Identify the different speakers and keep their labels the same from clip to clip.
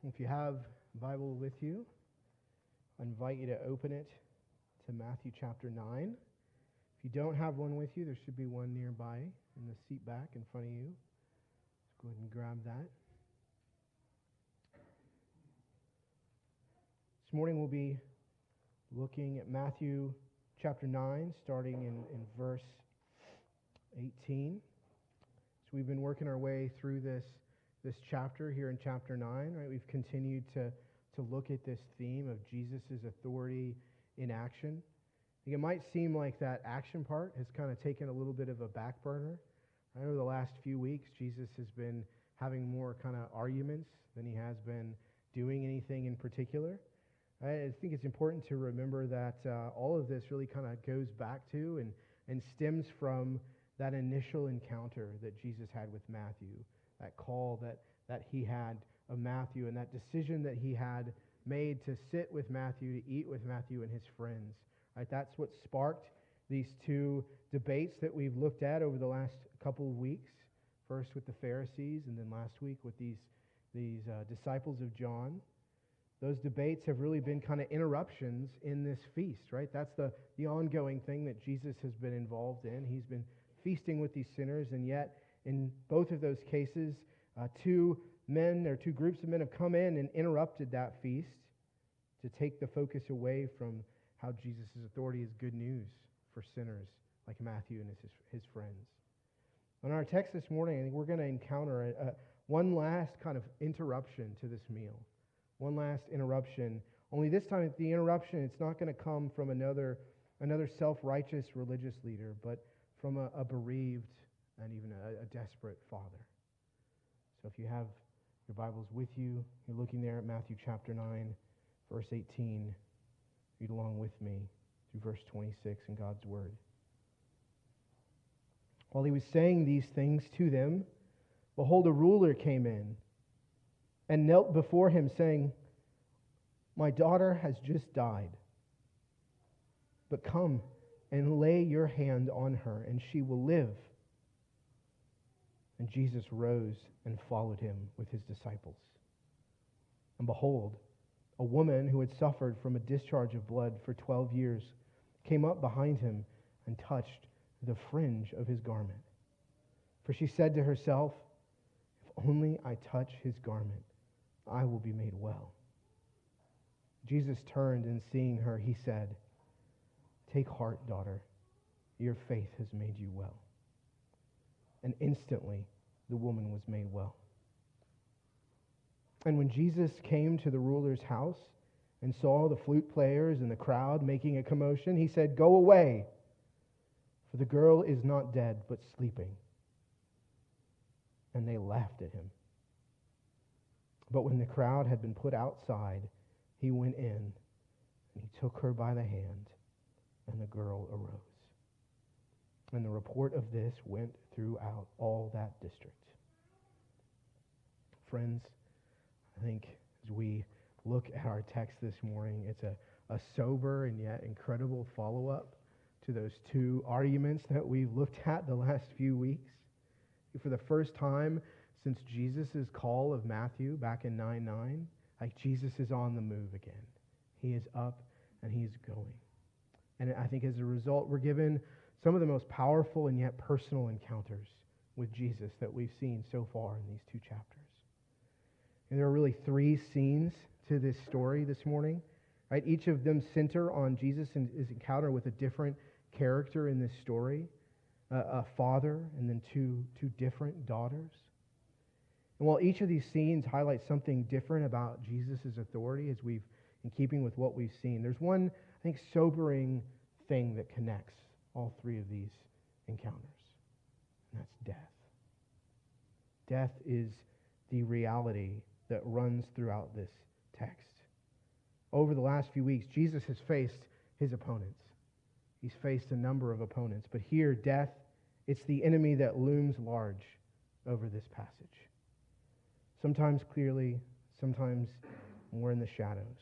Speaker 1: If you have a Bible with you, I invite you to open it to Matthew chapter 9. If you don't have one with you, there should be one nearby in the seat back in front of you. Let's go ahead and grab that. This morning we'll be looking at Matthew chapter 9, starting in verse 18. So we've been working our way through this chapter here in chapter 9, right? We've continued to look at this theme of Jesus' authority in action. I think it might seem like that action part has kind of taken a little bit of a back burner. Right? Over the last few weeks, Jesus has been having more kind of arguments than he has been doing anything in particular. I think it's important to remember that all of this really kind of goes back to and stems from that initial encounter that Jesus had with Matthew, that call that he had of Matthew, and that decision that he had made to sit with Matthew, to eat with Matthew and his friends. Right? That's what sparked these two debates that we've looked at over the last couple of weeks, first with the Pharisees and then last week with these disciples of John. Those debates have really been kind of interruptions in this feast, right? That's the ongoing thing that Jesus has been involved in. He's been feasting with these sinners, and yet in both of those cases, two groups of men have come in and interrupted that feast to take the focus away from how Jesus' authority is good news for sinners like Matthew and his friends. In our text this morning, I think we're going to encounter one last kind of interruption to this meal. One last interruption. Only this time, the interruption, it's not going to come from another self-righteous religious leader, but from a bereaved and even a desperate father. So if you have your Bibles with you, you're looking there at Matthew chapter 9, verse 18. Read along with me through verse 26 in God's Word. While he was saying these things to them, behold, a ruler came in and knelt before him, saying, "My daughter has just died, but come and lay your hand on her, and she will live." And Jesus rose and followed him with his disciples. And behold, a woman who had suffered from a discharge of blood for 12 years came up behind him and touched the fringe of his garment. For she said to herself, "If only I touch his garment, I will be made well." Jesus turned, and seeing her, he said, "Take heart, daughter, your faith has made you well." And instantly the woman was made well. And when Jesus came to the ruler's house and saw the flute players and the crowd making a commotion, he said, "Go away, for the girl is not dead, but sleeping." And they laughed at him. But when the crowd had been put outside, he went in, and he took her by the hand, and the girl arose. And the report of this went throughout all that district. Friends, I think as we look at our text this morning, it's a sober and yet incredible follow-up to those two arguments that we've looked at the last few weeks. For the first time since Jesus' call of Matthew back in 9:9, like Jesus is on the move again. He is up and he is going. And I think as a result, we're given some of the most powerful and yet personal encounters with Jesus that we've seen so far in these two chapters. And there are really three scenes to this story this morning. Right? Each of them center on Jesus and his encounter with a different character in this story. A father and then two different daughters. And while each of these scenes highlights something different about Jesus' authority, as we've, in keeping with what we've seen, there's one, I think, sobering thing that connects all three of these encounters, and that's death. Death is the reality that runs throughout this text. Over the last few weeks, Jesus has faced his opponents. He's faced a number of opponents, but here, death, it's the enemy that looms large over this passage. Sometimes clearly, sometimes more in the shadows.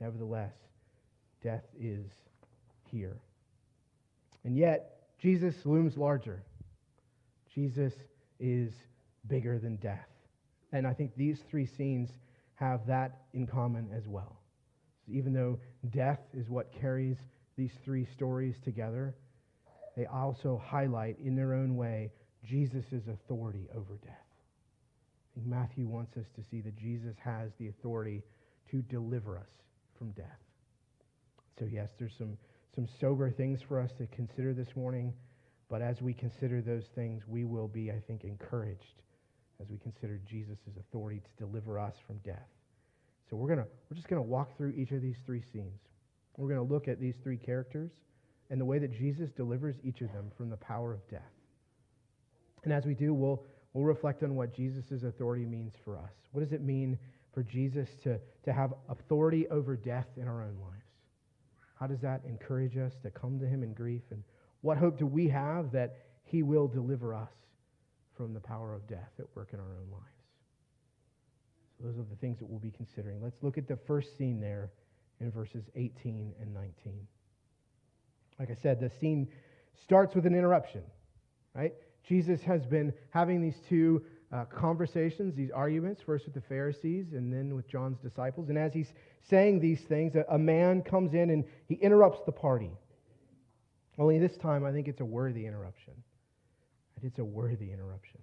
Speaker 1: Nevertheless, death is here. And yet, Jesus looms larger. Jesus is bigger than death. And I think these three scenes have that in common as well. So even though death is what carries these three stories together, they also highlight in their own way Jesus' authority over death. I think Matthew wants us to see that Jesus has the authority to deliver us from death. So yes, there's some sober things for us to consider this morning, but as we consider those things, we will be, I think, encouraged as we consider Jesus' authority to deliver us from death. So we're just going to walk through each of these three scenes. We're going to look at these three characters and the way that Jesus delivers each of them from the power of death. And as we do, we'll reflect on what Jesus' authority means for us. What does it mean for Jesus to have authority over death in our own lives? How does that encourage us to come to him in grief? And what hope do we have that he will deliver us from the power of death at work in our own lives? So those are the things that we'll be considering. Let's look at the first scene there in verses 18 and 19. Like I said, the scene starts with an interruption, right? Jesus has been having these two conversations, these arguments, first with the Pharisees and then with John's disciples. And as he's saying these things, a man comes in and he interrupts the party. Only this time, I think it's a worthy interruption. It's a worthy interruption.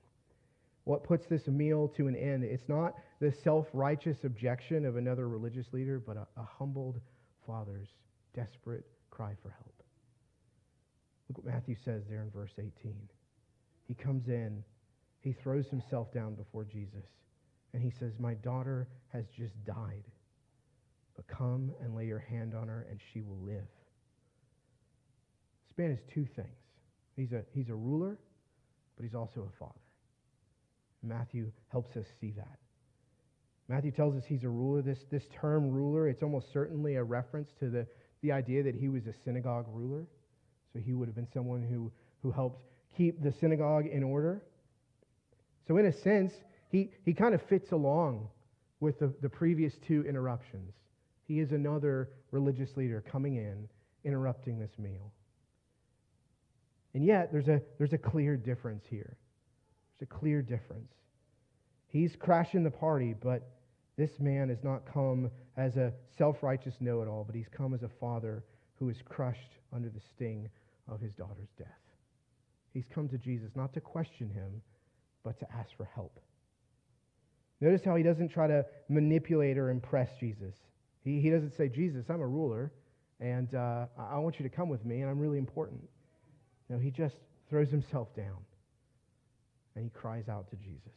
Speaker 1: What puts this meal to an end? It's not the self-righteous objection of another religious leader, but a humbled father's desperate cry for help. Look what Matthew says there in verse 18. He comes in, he throws himself down before Jesus, and he says, "My daughter has just died, but come and lay your hand on her, and she will live." This man is two things. He's a ruler, but he's also a father. Matthew helps us see that. Matthew tells us he's a ruler. This term ruler, it's almost certainly a reference to the idea that he was a synagogue ruler. So he would have been someone who helped keep the synagogue in order. So in a sense, he kind of fits along with the previous two interruptions. He is another religious leader coming in, interrupting this meal. And yet, there's a clear difference here. There's a clear difference. He's crashing the party, but this man has not come as a self-righteous know-it-all, but he's come as a father who is crushed under the sting of his daughter's death. He's come to Jesus not to question him, but to ask for help. Notice how he doesn't try to manipulate or impress Jesus. He doesn't say, "Jesus, I'm a ruler, and I want you to come with me, and I'm really important." No, he just throws himself down, and he cries out to Jesus.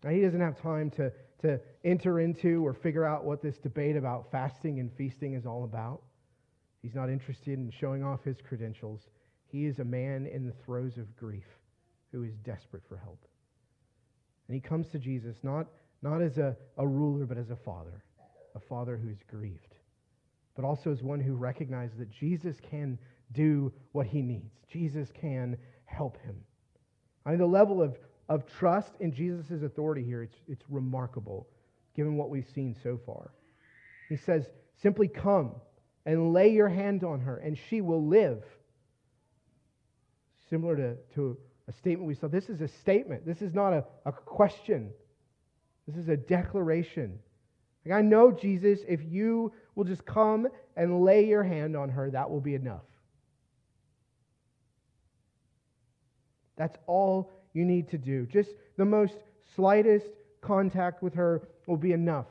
Speaker 1: Now, he doesn't have time to enter into or figure out what this debate about fasting and feasting is all about. He's not interested in showing off his credentials. He is a man in the throes of grief who is desperate for help. And he comes to Jesus not as a ruler, but as a father who is grieved, but also as one who recognizes that Jesus can do what he needs. Jesus can help him. I mean, the level of trust in Jesus' authority here, it's remarkable, given what we've seen so far. He says, "Simply come and lay your hand on her, and she will live." Similar to a statement we saw. This is a statement. This is not a question. This is a declaration. Like, I know, Jesus, if you will just come and lay your hand on her, that will be enough. That's all you need to do. Just the most slightest contact with her will be enough.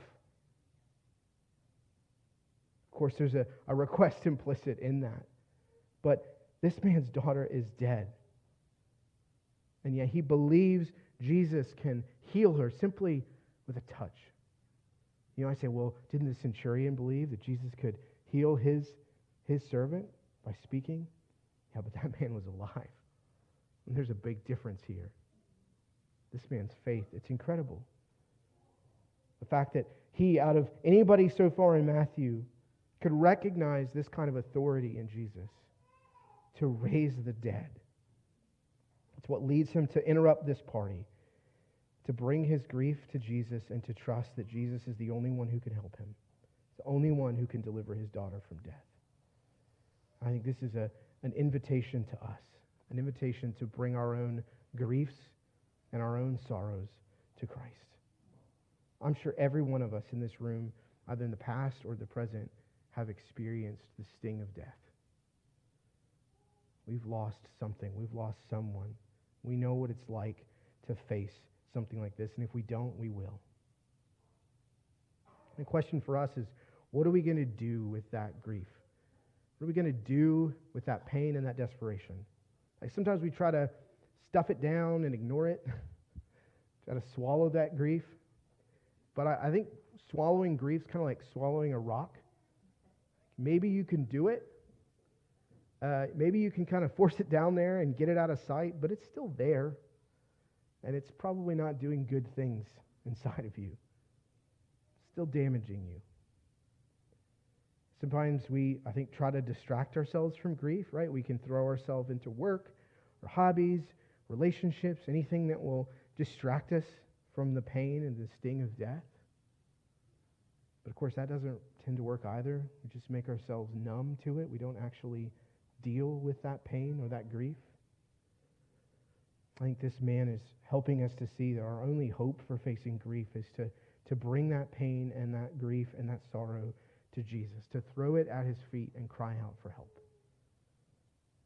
Speaker 1: Of course, there's a request implicit in that. But this man's daughter is dead. And yet he believes Jesus can heal her simply with a touch. You know, I say, well, didn't the centurion believe that Jesus could heal his servant by speaking? Yeah, but that man was alive. And there's a big difference here. This man's faith, it's incredible. The fact that he, out of anybody so far in Matthew, could recognize this kind of authority in Jesus to raise the dead. It's what leads him to interrupt this party, to bring his grief to Jesus and to trust that Jesus is the only one who can help him, the only one who can deliver his daughter from death. I think this is an invitation to us, an invitation to bring our own griefs and our own sorrows to Christ. I'm sure every one of us in this room, either in the past or the present, have experienced the sting of death. We've lost something. We've lost someone. We know what it's like to face something like this, and if we don't, we will. The question for us is, what are we going to do with that grief? What are we going to do with that pain and that desperation? Like sometimes we try to stuff it down and ignore it, try to swallow that grief. But I think swallowing grief is kind of like swallowing a rock. Maybe you can do it. Maybe you can kind of force it down there and get it out of sight, but it's still there. And it's probably not doing good things inside of you. It's still damaging you. Sometimes we, I think, try to distract ourselves from grief, right? We can throw ourselves into work or hobbies, relationships, anything that will distract us from the pain and the sting of death. But of course, that doesn't tend to work either. We just make ourselves numb to it. We don't actually deal with that pain or that grief. I think this man is helping us to see that our only hope for facing grief is to bring that pain and that grief and that sorrow to Jesus, to throw it at his feet and cry out for help,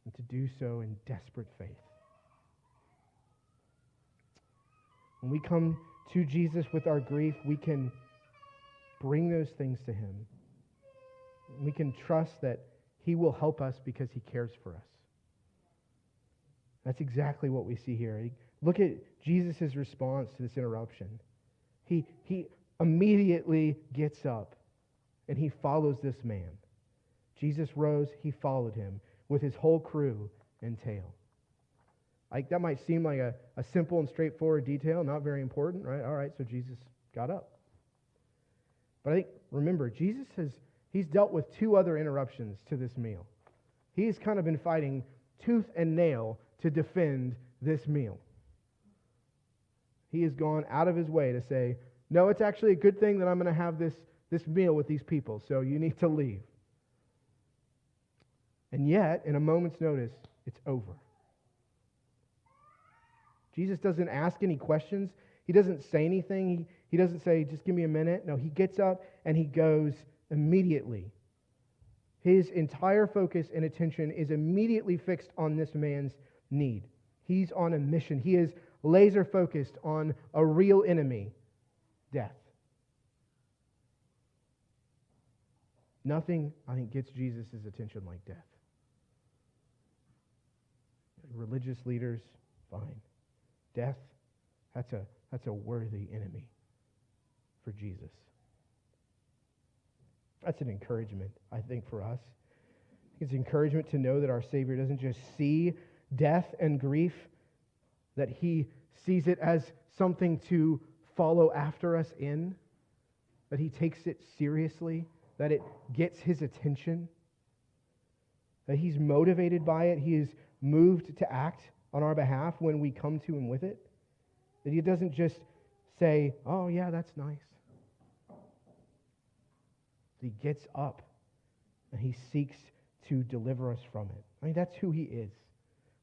Speaker 1: and to do so in desperate faith. When we come to Jesus with our grief, we can bring those things to him. We can trust that he will help us because he cares for us. That's exactly what we see here. Look at Jesus' response to this interruption. He immediately gets up and he follows this man. Jesus rose, he followed him with his whole crew and tail. Like that might seem like a simple and straightforward detail, not very important, right? All right, so Jesus got up. But I think, remember, he's dealt with two other interruptions to this meal. He's kind of been fighting tooth and nail to defend this meal. He has gone out of his way to say, no, it's actually a good thing that I'm going to have this meal with these people, so you need to leave. And yet, in a moment's notice, it's over. Jesus doesn't ask any questions. He doesn't say anything. He doesn't say, just give me a minute. No, he gets up and he goes immediately. His entire focus and attention is immediately fixed on this man's need. He's on a mission. He is laser focused on a real enemy, death. Nothing, I think, gets Jesus' attention like death. Religious leaders, fine. Death, that's a worthy enemy for Jesus. That's an encouragement, I think, for us. It's encouragement to know that our Savior doesn't just see death and grief, that he sees it as something to follow after us in, that he takes it seriously, that it gets his attention, that he's motivated by it, he is moved to act on our behalf when we come to him with it, that he doesn't just say, oh yeah, that's nice. He gets up and he seeks to deliver us from it. I mean, that's who he is.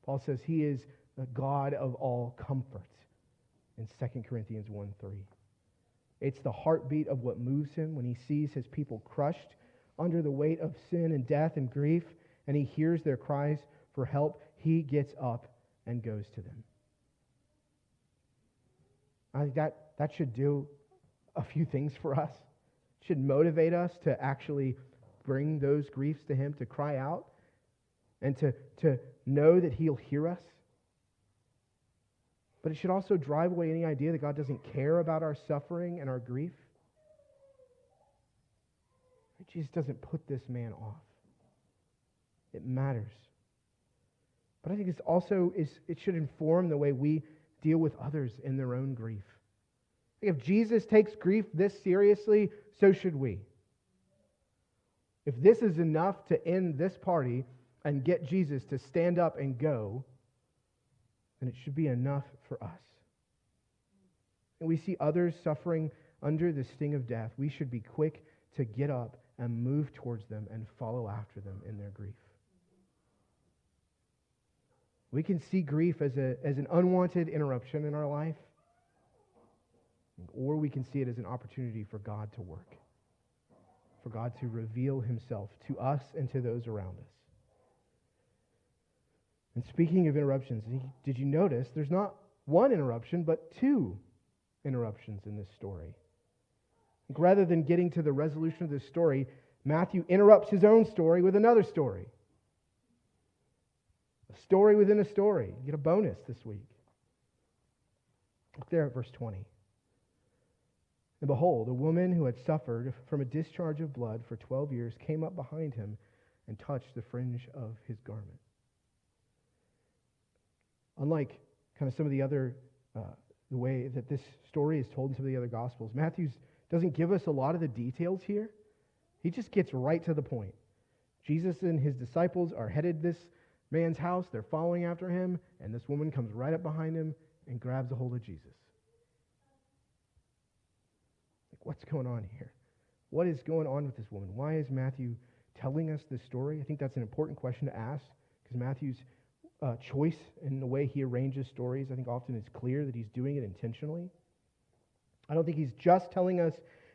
Speaker 1: Paul says he is the God of all comfort in 2 Corinthians 1:3. It's the heartbeat of what moves him when he sees his people crushed under the weight of sin and death and grief, and he hears their cries for help. He gets up and goes to them. I think that should do a few things for us. It should motivate us to actually bring those griefs to him, to cry out, and to know that he'll hear us. But it should also drive away any idea that God doesn't care about our suffering and our grief. Jesus doesn't put this man off. It matters. But I think it should inform the way we deal with others in their own grief. If Jesus takes grief this seriously, so should we. If this is enough to end this party and get Jesus to stand up and go, then it should be enough for us. And we see others suffering under the sting of death. We should be quick to get up and move towards them and follow after them in their grief. We can see grief as an unwanted interruption in our life. or we can see it as an opportunity for God to work, for God to reveal himself to us and to those around us. And speaking of interruptions, did you notice there's not one interruption, but two interruptions in this story? Rather than getting to the resolution of this story, Matthew interrupts his own story with another story. A story within a story. You get a bonus this week. Look there at verse 20. And behold, a woman who had suffered from a discharge of blood for 12 years came up behind him and touched the fringe of his garment. Unlike kind of some of the other, the way that this story is told in some of the other Gospels, Matthew doesn't give us a lot of the details here. He just gets right to the point. Jesus and his disciples are headed this man's house. They're following after him, and this woman comes right up behind him and grabs a hold of Jesus. Like, what's going on here? What is going on with this woman? Why is Matthew telling us this story? I think that's an important question to ask, because Matthew's choice in the way he arranges stories, I think often it's clear that he's doing it intentionally. I don't think he's just telling us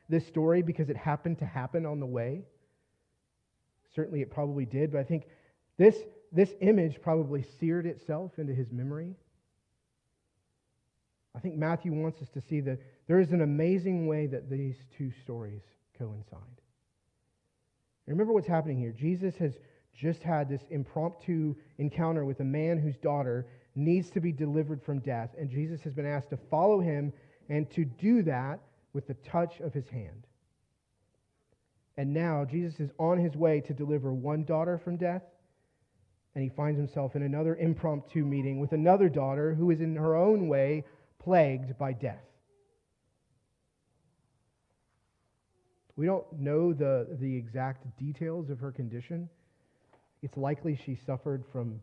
Speaker 1: this story because it happened to happen on the way. Certainly it probably did, but I think this image probably seared itself into his memory. I think Matthew wants us to see that there is an amazing way that these two stories coincide. Remember what's happening here. Jesus has just had this impromptu encounter with a man whose daughter needs to be delivered from death, and Jesus has been asked to follow him and to do that with the touch of his hand. And now Jesus is on his way to deliver one daughter from death, and he finds himself in another impromptu meeting with another daughter who is in her own way plagued by death. We don't know the exact details of her condition. It's likely she suffered from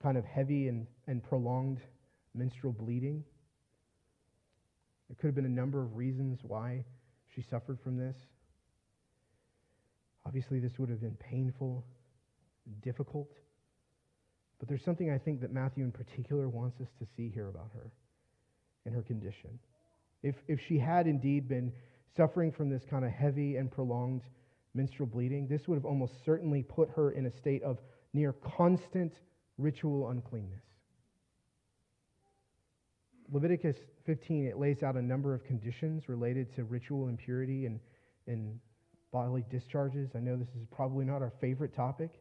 Speaker 1: kind of heavy and prolonged menstrual bleeding. There could have been a number of reasons why she suffered from this. Obviously, this would have been painful and difficult. But there's something I think that Matthew in particular wants us to see here about her and her condition. If she had indeed been suffering from this kind of heavy and prolonged menstrual bleeding, this would have almost certainly put her in a state of near constant ritual uncleanness. Leviticus 15, it lays out a number of conditions related to ritual impurity and bodily discharges. I know this is probably not our favorite topic,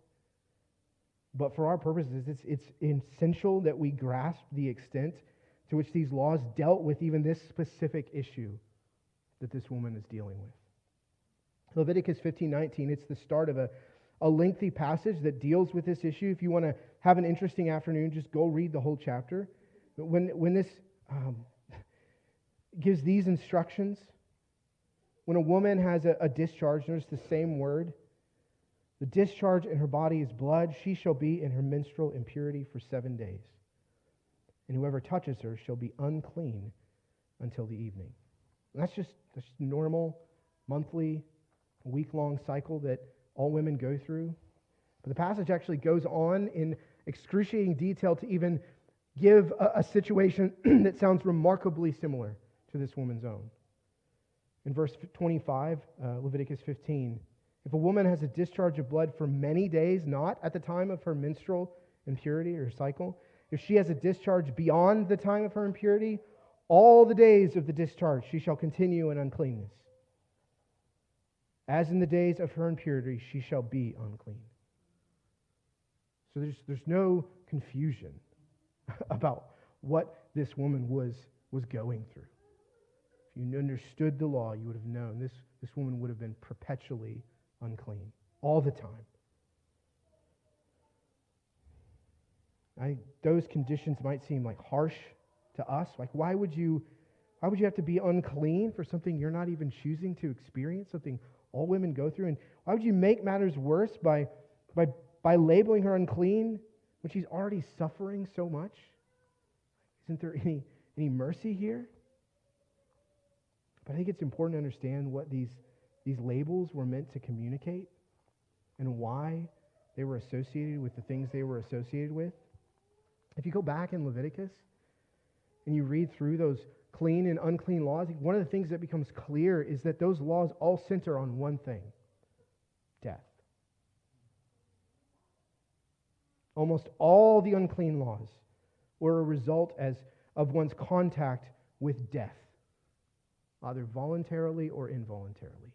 Speaker 1: but for our purposes, it's essential that we grasp the extent to which these laws dealt with even this specific issue that this woman is dealing with. Leviticus 15:19, it's the start of a lengthy passage that deals with this issue. If you want to have an interesting afternoon, just go read the whole chapter. But when this gives these instructions, when a woman has a discharge, notice the same word, the discharge in her body is blood, she shall be in her menstrual impurity for 7 days. And whoever touches her shall be unclean until the evening. And that's just normal, monthly, week-long cycle that all women go through. But the passage actually goes on in excruciating detail to even give a situation that sounds remarkably similar to this woman's own. In verse 25, Leviticus 15, if a woman has a discharge of blood for many days, not at the time of her menstrual impurity or cycle, if she has a discharge beyond the time of her impurity, all the days of the discharge she shall continue in uncleanness. As in the days of her impurity, she shall be unclean. So there's no confusion about what this woman was going through. If you understood the law, you would have known this woman would have been perpetually unclean all the time. Those conditions might seem like harsh to us. Like, why would you have to be unclean for something you're not even choosing to experience, something all women go through? And why would you make matters worse by labeling her unclean when she's already suffering so much? Isn't there any mercy here? But I think it's important to understand what these labels were meant to communicate and why they were associated with the things they were associated with. If you go back in Leviticus and you read through clean and unclean laws, one of the things that becomes clear is that those laws all center on one thing: death. Almost all the unclean laws were a result of one's contact with death, either voluntarily or involuntarily.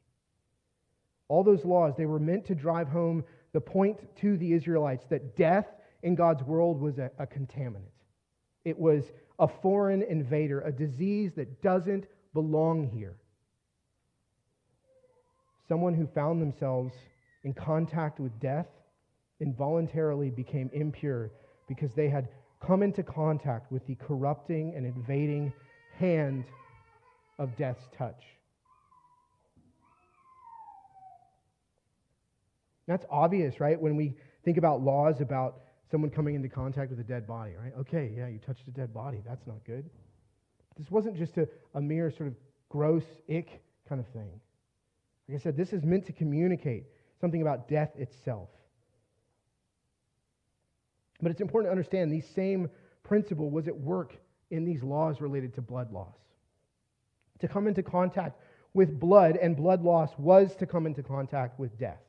Speaker 1: All those laws, they were meant to drive home the point to the Israelites that death in God's world was a contaminant. It was a foreign invader, a disease that doesn't belong here. Someone who found themselves in contact with death involuntarily became impure because they had come into contact with the corrupting and invading hand of death's touch. That's obvious, right? When we think about laws about someone coming into contact with a dead body, right? Okay, yeah, you touched a dead body. That's not good. This wasn't just a mere sort of gross ick kind of thing. Like I said, this is meant to communicate something about death itself. But it's important to understand the same principle was at work in these laws related to blood loss. To come into contact with blood and blood loss was to come into contact with death.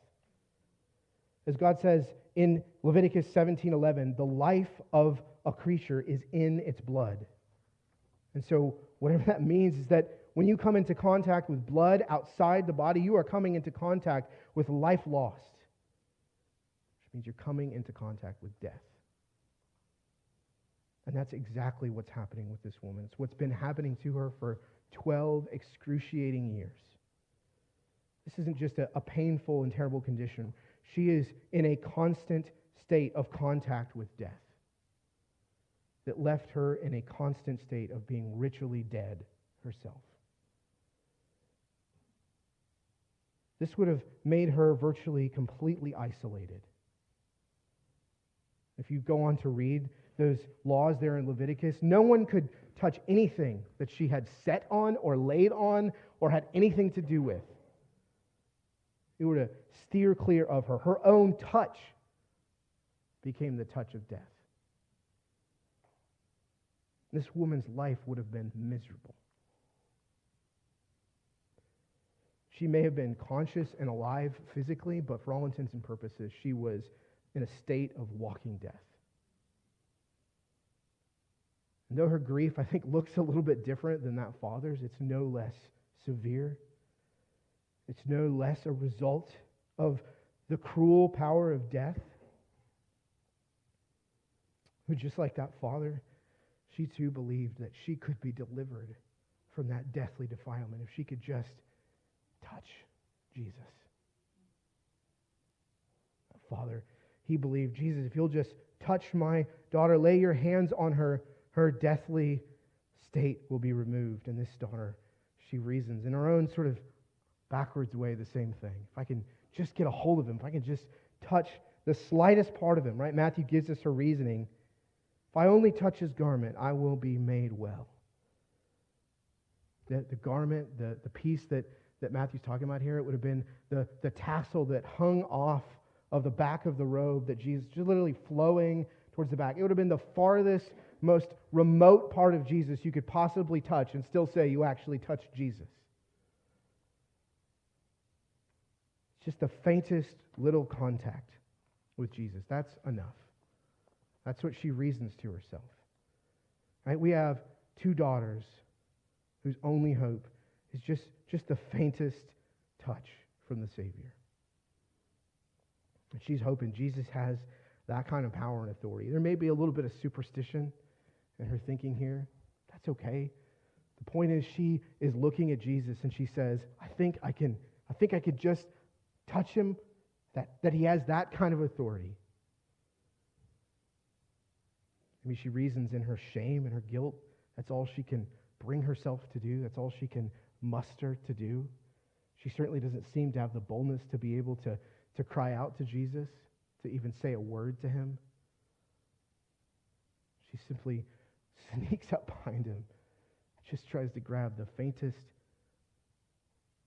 Speaker 1: As God says in Leviticus 17:11, the life of a creature is in its blood. And so whatever that means is that when you come into contact with blood outside the body, you are coming into contact with life lost, which means you're coming into contact with death. And that's exactly what's happening with this woman. It's what's been happening to her for 12 excruciating years. This isn't just a painful and terrible condition. She is in a constant state of contact with death that left her in a constant state of being ritually dead herself. This would have made her virtually completely isolated. If you go on to read those laws there in Leviticus, no one could touch anything that she had set on or laid on or had anything to do with. They were to steer clear of her. Her own touch became the touch of death. This woman's life would have been miserable. She may have been conscious and alive physically, but for all intents and purposes, she was in a state of walking death. And though her grief, I think, looks a little bit different than that father's, it's no less severe. It's no less a result of the cruel power of death. Who, just like that father, she too believed that she could be delivered from that deathly defilement if she could just touch Jesus. That father, he believed, Jesus, if you'll just touch my daughter, lay your hands on her, her deathly state will be removed. And this daughter, she reasons in her own sort of backwards way the same thing. If I can just get a hold of him, if I can just touch the slightest part of him, right? Matthew gives us her reasoning. If I only touch his garment, I will be made well. The garment, the piece that Matthew's talking about here, it would have been the tassel that hung off of the back of the robe that Jesus, just literally flowing towards the back. It would have been the farthest, most remote part of Jesus you could possibly touch and still say you actually touched Jesus. Just the faintest little contact with Jesus. That's enough. That's what she reasons to herself. Right? We have two daughters whose only hope is just the faintest touch from the Savior. And she's hoping Jesus has that kind of power and authority. There may be a little bit of superstition in her thinking here. That's okay. The point is, she is looking at Jesus and she says, I think I could just touch him, that he has that kind of authority. I mean, she reasons in her shame and her guilt. That's all she can bring herself to do. That's all she can muster to do. She certainly doesn't seem to have the boldness to be able to cry out to Jesus, to even say a word to him. She simply sneaks up behind him, just tries to grab the faintest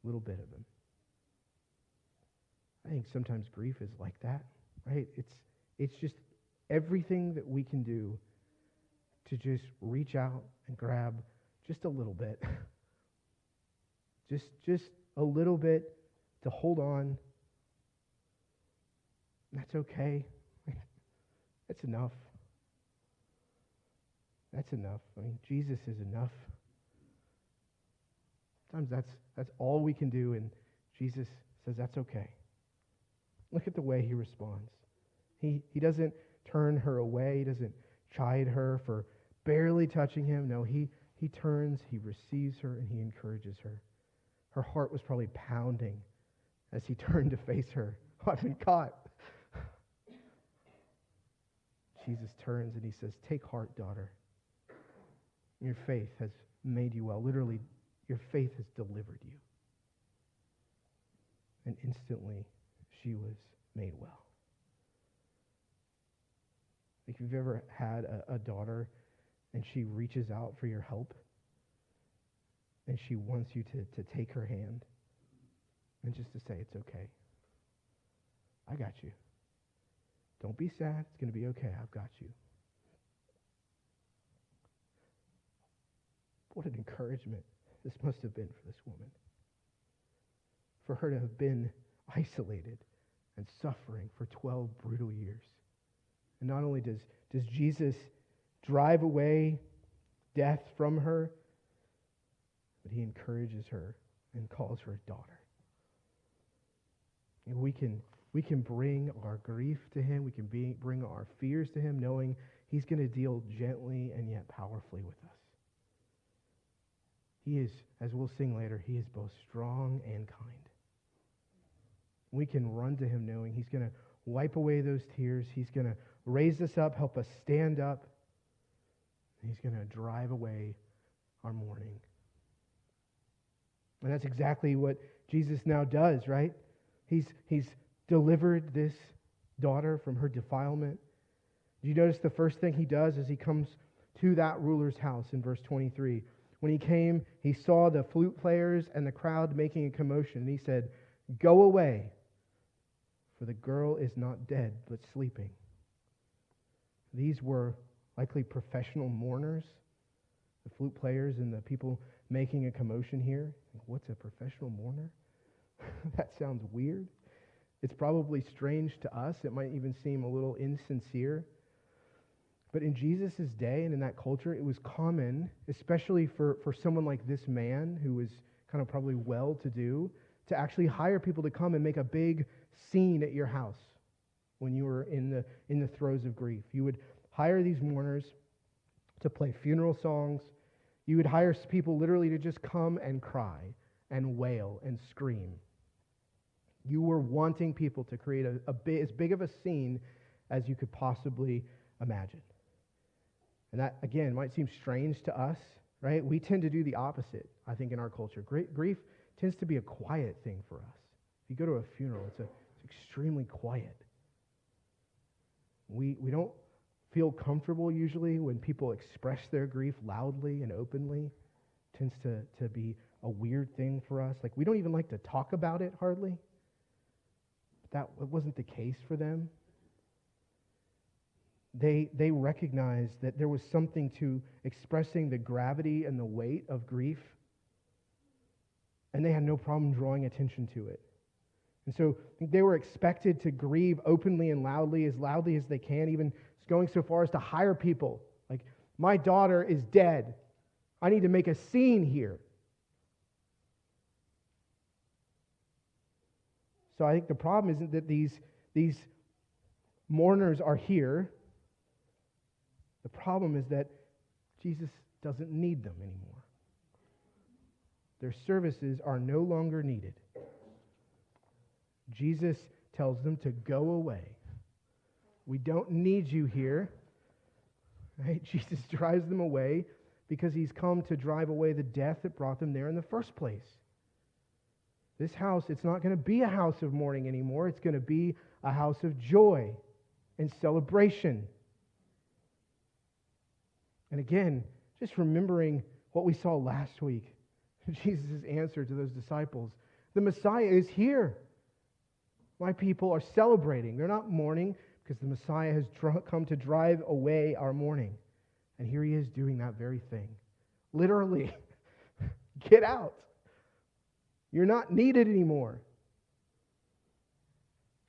Speaker 1: little bit of him. I think sometimes grief is like that, right? It's just everything that we can do to just reach out and grab just a little bit. Just a little bit to hold on. That's okay. That's enough. That's enough. I mean, Jesus is enough. Sometimes that's all we can do, and Jesus says that's okay. Look at the way he responds. He doesn't turn her away. He doesn't chide her for barely touching him. No, he turns, he receives her, and he encourages her. Her heart was probably pounding as he turned to face her. Oh, I've been caught. Jesus turns and he says, "Take heart, daughter. Your faith has made you well." Literally, your faith has delivered you. And instantly, she was made well. If you've ever had a daughter and she reaches out for your help and she wants you to take her hand and just to say, "It's okay. I got you. Don't be sad. It's going to be okay. I've got you." What an encouragement this must have been for this woman. For her to have been isolated and suffering for 12 brutal years. And not only does Jesus drive away death from her, but he encourages her and calls her a daughter. And we can bring our grief to him. We can bring our fears to him, knowing he's going to deal gently and yet powerfully with us. He is, as we'll sing later, he is both strong and kind. We can run to him knowing he's going to wipe away those tears. He's going to raise us up, help us stand up. He's going to drive away our mourning. And that's exactly what Jesus now does, right? He's delivered this daughter from her defilement. Do you notice the first thing he does as he comes to that ruler's house in verse 23? When he came, he saw the flute players and the crowd making a commotion, and he said, "Go away, for the girl is not dead, but sleeping." These were likely professional mourners, the flute players and the people making a commotion here. What's a professional mourner? That sounds weird. It's probably strange to us. It might even seem a little insincere. But in Jesus' day and in that culture, it was common, especially for someone like this man who was kind of probably well-to-do, to actually hire people to come and make a big scene at your house when you were in the throes of grief. You would hire these mourners to play funeral songs. You would hire people literally to just come and cry and wail and scream. You were wanting people to create as big of a scene as you could possibly imagine. And that, again, might seem strange to us, right? We tend to do the opposite, I think, in our culture. Grief tends to be a quiet thing for us. If you go to a funeral, it's extremely quiet. We don't feel comfortable usually when people express their grief loudly and openly. It tends to be a weird thing for us. Like, we don't even like to talk about it hardly. But that wasn't the case for them. They recognized that there was something to expressing the gravity and the weight of grief, and they had no problem drawing attention to it. And so they were expected to grieve openly and loudly as they can, even going so far as to hire people. Like, "My daughter is dead. I need to make a scene here." So I think the problem isn't that these mourners are here. The problem is that Jesus doesn't need them anymore. Their services are no longer needed. Jesus tells them to go away. "We don't need you here." Right? Jesus drives them away because he's come to drive away the death that brought them there in the first place. This house, it's not going to be a house of mourning anymore. It's going to be a house of joy and celebration. And again, just remembering what we saw last week, Jesus' answer to those disciples. The Messiah is here. My people are celebrating. They're not mourning because the Messiah has come to drive away our mourning. And here he is doing that very thing. Literally, get out. You're not needed anymore.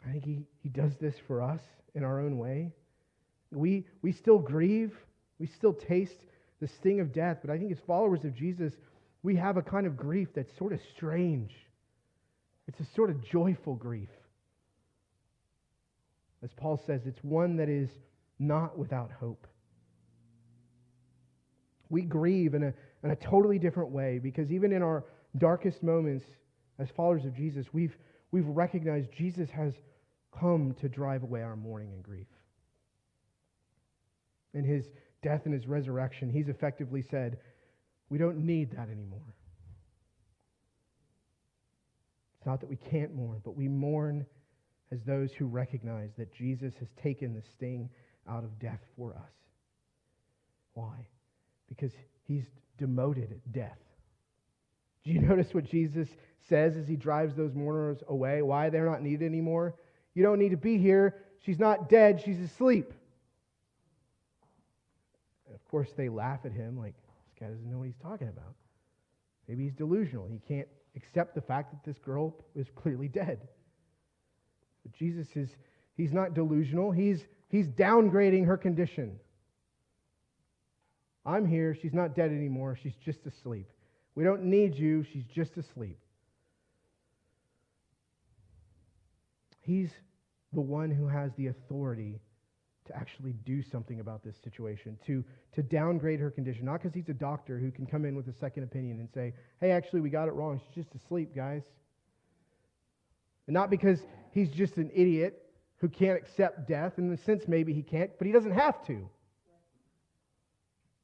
Speaker 1: I think he does this for us in our own way. We still grieve. We still taste the sting of death. But I think as followers of Jesus, we have a kind of grief that's sort of strange. It's a sort of joyful grief. As Paul says, it's one that is not without hope. We grieve in a totally different way because even in our darkest moments as followers of Jesus, we've recognized Jesus has come to drive away our mourning and grief. In his death and his resurrection, he's effectively said, we don't need that anymore. It's not that we can't mourn, but we mourn as those who recognize that Jesus has taken the sting out of death for us. Why? Because he's demoted death. Do you notice what Jesus says as he drives those mourners away? Why they're not needed anymore? You don't need to be here. She's not dead. She's asleep. And of course, they laugh at him like, this guy doesn't know what he's talking about. Maybe he's delusional. He can't accept the fact that this girl is clearly dead. But Jesus he's not delusional. He's downgrading her condition. I'm here. She's not dead anymore. She's just asleep. We don't need you. She's just asleep. He's the one who has the authority to actually do something about this situation, to downgrade her condition. Not because he's a doctor who can come in with a second opinion and say, hey, actually, we got it wrong. She's just asleep, guys. And not because he's just an idiot who can't accept death. In a sense, maybe he can't, but he doesn't have to.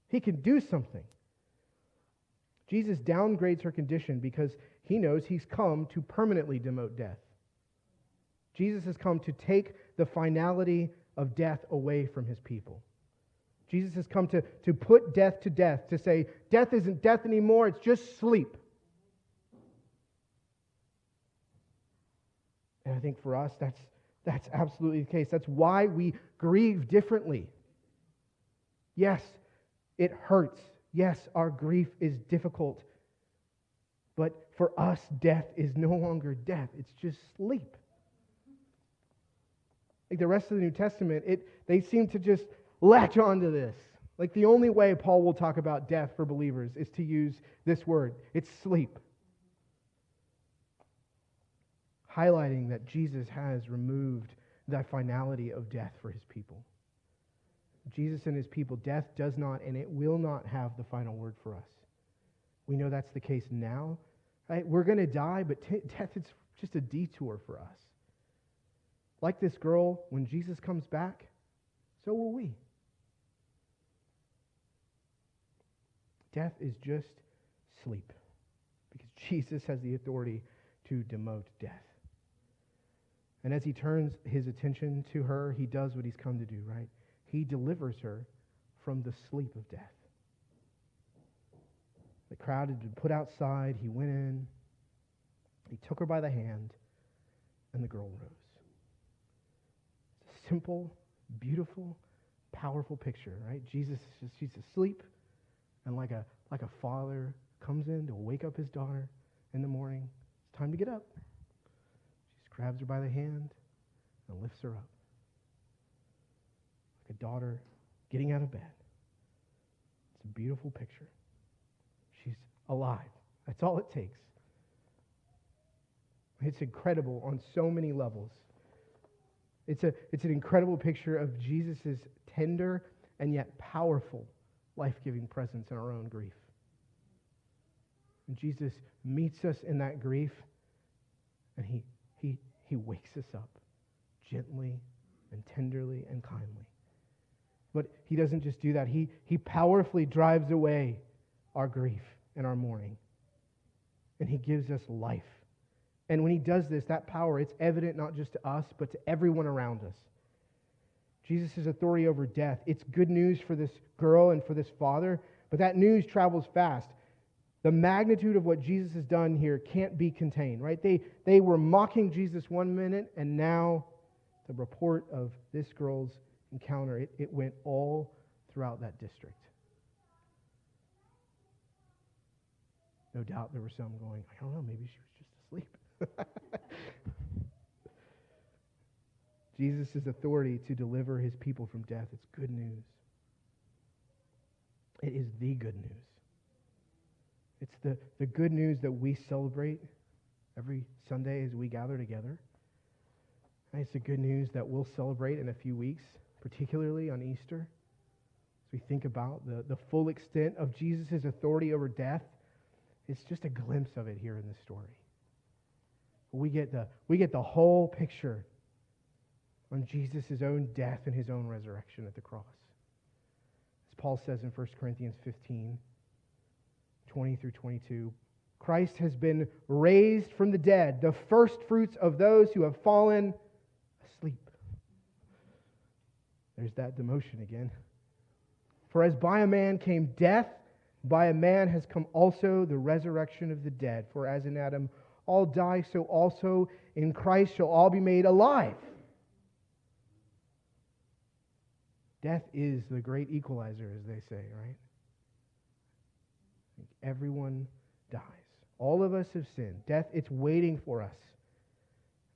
Speaker 1: He can do something. Jesus downgrades her condition because he knows he's come to permanently demote death. Jesus has come to take the finality of death away from his people. Jesus has come to put death to death, to say, death isn't death anymore, it's just sleep. And I think for us, that's absolutely the case. That's why we grieve differently. Yes, it hurts. Yes, our grief is difficult. But for us, death is no longer death. It's just sleep. Like the rest of the New Testament, they seem to just latch onto this. Like the only way Paul will talk about death for believers is to use this word. It's sleep. Highlighting that Jesus has removed that finality of death for his people. Jesus and his people, death does not and it will not have the final word for us. We know that's the case now. Right? We're going to die, but death is just a detour for us. Like this girl, when Jesus comes back, so will we. Death is just sleep because Jesus has the authority to demote death. And as he turns his attention to her, he does what he's come to do, right? He delivers her from the sleep of death. The crowd had been put outside. He went in. He took her by the hand, and the girl rose. It's a simple, beautiful, powerful picture, right? Jesus, she's asleep, and like a father comes in to wake up his daughter in the morning. It's time to get up. She just grabs her by the hand and lifts her up. Like a daughter getting out of bed. It's a beautiful picture. She's alive. That's all it takes. It's incredible on so many levels. It's an incredible picture of Jesus' tender and yet powerful life-giving presence in our own grief. And Jesus meets us in that grief, and he wakes us up gently and tenderly and kindly. But he doesn't just do that. He powerfully drives away our grief and our mourning. And he gives us life. And when he does this, that power, it's evident not just to us, but to everyone around us. Jesus' authority over death, it's good news for this girl and for this father, but that news travels fast. The magnitude of what Jesus has done here can't be contained, right? They were mocking Jesus one minute, and now the report of this girl's encounter, it went all throughout that district. No doubt there were some going, I don't know, maybe she was just asleep. Jesus' authority to deliver his people from death, it's good news. It is the good news. It's the good news that we celebrate every Sunday as we gather together. And it's the good news that we'll celebrate in a few weeks, particularly on Easter. As we think about the full extent of Jesus' authority over death, it's just a glimpse of it here in this story. We get the whole picture on Jesus' own death and his own resurrection at the cross. As Paul says in 1 Corinthians 15, 20 through 22, Christ has been raised from the dead, the first fruits of those who have fallen asleep. There's that demotion again. For as by a man came death, by a man has come also the resurrection of the dead. For as in Adam all die, so also in Christ shall all be made alive. Death is the great equalizer, as they say, right? Everyone dies. All of us have sinned. Death, it's waiting for us.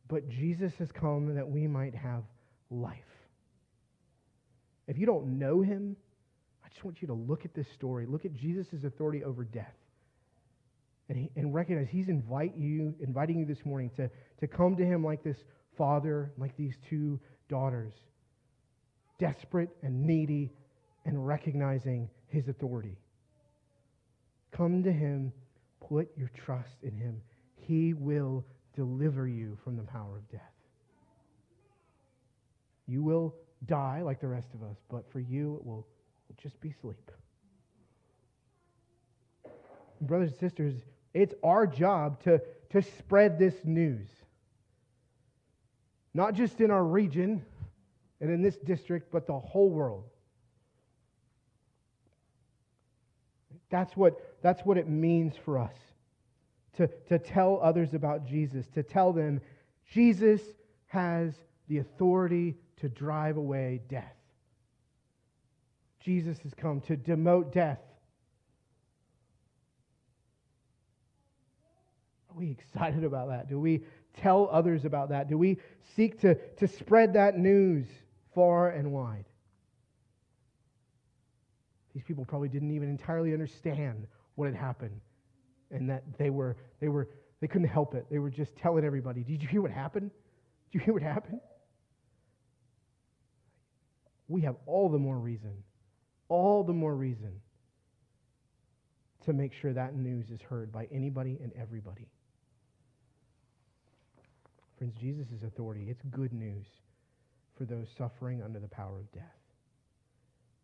Speaker 1: But Jesus has come that we might have life. If you don't know him, I just want you to look at this story. Look at Jesus' authority over death. And recognize he's inviting you this morning to come to him like this father, like these two daughters, desperate and needy and recognizing his authority. Come to him, put your trust in him. He will deliver you from the power of death. You will die like the rest of us, but for you it will just be sleep. Brothers and sisters, it's our job to spread this news. Not just in our region and in this district, but the whole world. That's what it means for us to tell others about Jesus, to tell them Jesus has the authority to drive away death. Jesus has come to demote death. Are we excited about that? Do we tell others about that? Do we seek to spread that news far and wide? These people probably didn't even entirely understand what had happened, and that they couldn't help it. They were just telling everybody, "Did you hear what happened? Did you hear what happened?" We have all the more reason to make sure that news is heard by anybody and everybody. Friends, Jesus' authority, it's good news for those suffering under the power of death.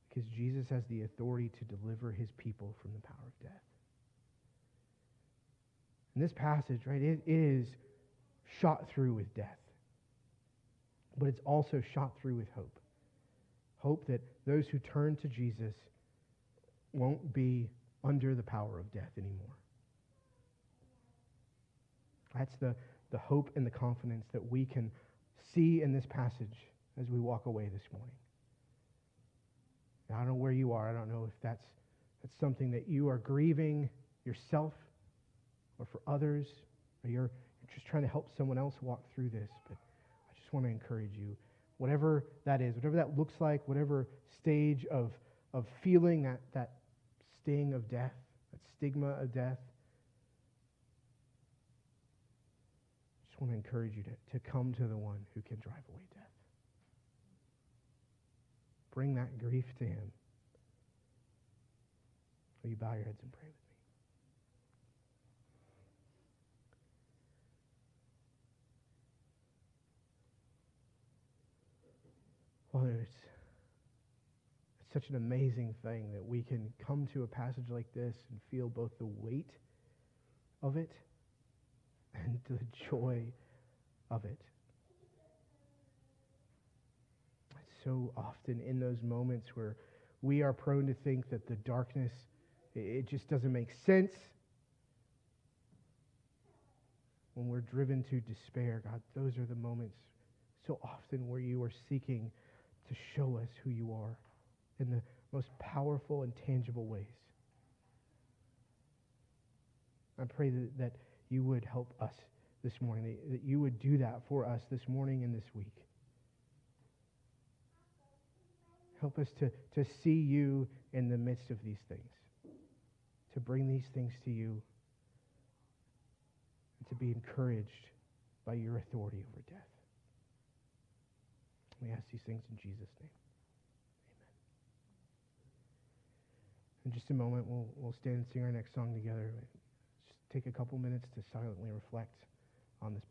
Speaker 1: Because Jesus has the authority to deliver his people from the power of death. And this passage, right, it is shot through with death. But it's also shot through with hope. Hope that those who turn to Jesus won't be under the power of death anymore. That's the hope and the confidence that we can see in this passage as we walk away this morning. Now, I don't know where you are. I don't know if that's something that you are grieving yourself or for others, or you're just trying to help someone else walk through this. But I just want to encourage you, whatever that is, whatever that looks like, whatever stage of feeling that sting of death, that stigma of death, I just want to encourage you to come to the one who can drive away death. Bring that grief to him. Will you bow your heads and pray with me? Father, it's such an amazing thing that we can come to a passage like this and feel both the weight of it and the joy of it. So often in those moments where we are prone to think that the darkness, it just doesn't make sense. When we're driven to despair, God, those are the moments so often where you are seeking to show us who you are in the most powerful and tangible ways. I pray that you would help us this morning, that you would do that for us this morning and this week. Help us to see you in the midst of these things, to bring these things to you, and to be encouraged by your authority over death. We ask these things in Jesus' name. Amen. In just a moment, we'll stand and sing our next song together. Just take a couple minutes to silently reflect on this passage.